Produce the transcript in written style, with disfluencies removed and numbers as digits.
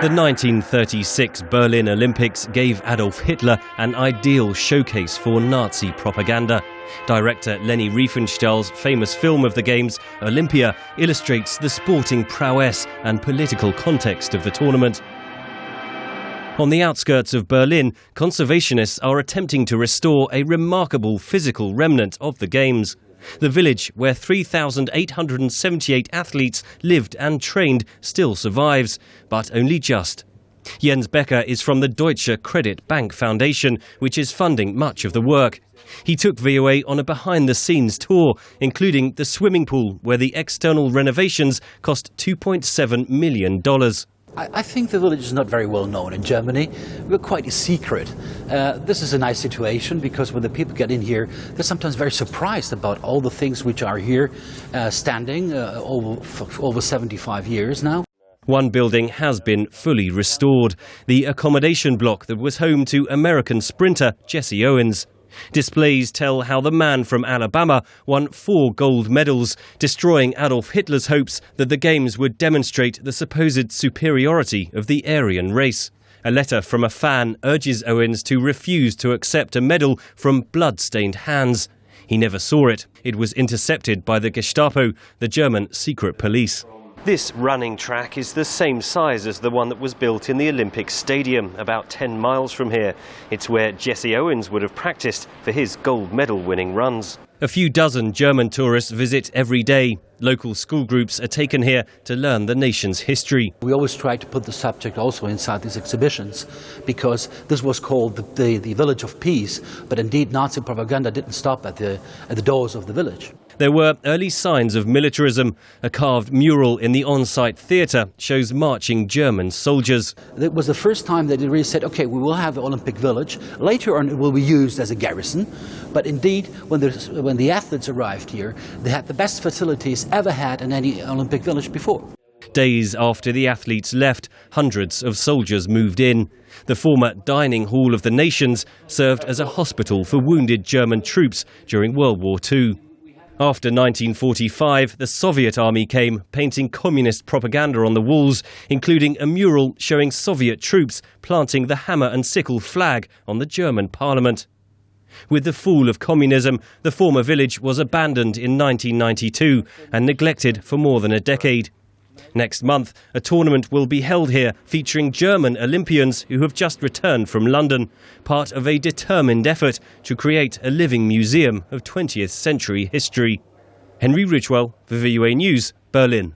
The 1936 Berlin Olympics gave Adolf Hitler an ideal showcase for Nazi propaganda. Director Leni Riefenstahl's famous film of the Games, Olympia, illustrates the sporting prowess and political context of the tournament. On the outskirts of Berlin, conservationists are attempting to restore a remarkable physical remnant of the Games. The village where 3,878 athletes lived and trained still survives, but only just. Jens Becker is from the Deutsche Credit Bank Foundation, which is funding much of the work. He took VOA on a behind-the-scenes tour, including the swimming pool, where the external renovations cost $2.7 million. I think the village is not very well known in Germany. We're quite a secret. This is a nice situation because when the people get in here, they're sometimes very surprised about all the things which are here standing for over 75 years now. One building has been fully restored, the accommodation block that was home to American sprinter Jesse Owens. Displays tell how the man from Alabama won 4 gold medals, destroying Adolf Hitler's hopes that the Games would demonstrate the supposed superiority of the Aryan race. A letter from a fan urges Owens to refuse to accept a medal from blood-stained hands. He never saw it. It was intercepted by the Gestapo, the German secret police. This running track is the same size as the one that was built in the Olympic Stadium, about 10 miles from here. It's where Jesse Owens would have practiced for his gold medal-winning runs. A few dozen German tourists visit every day. Local school groups are taken here to learn the nation's history. We always try to put the subject also inside these exhibitions, because this was called the Village of Peace, but indeed Nazi propaganda didn't stop at the doors of the village. There were early signs of militarism. A carved mural in the on-site theatre shows marching German soldiers. It was the first time that they really said, okay, we will have the Olympic Village. Later on it will be used as a garrison. But indeed, when the athletes arrived here, they had the best facilities ever had in any Olympic Village before. Days after the athletes left, hundreds of soldiers moved in. The former dining hall of the nations served as a hospital for wounded German troops during World War II. After 1945, the Soviet army came, painting communist propaganda on the walls, including a mural showing Soviet troops planting the hammer and sickle flag on the German parliament. With the fall of communism, the former village was abandoned in 1992 and neglected for more than a decade. Next month, a tournament will be held here featuring German Olympians who have just returned from London, part of a determined effort to create a living museum of 20th century history. Henry Ridgwell for VOA News, Berlin.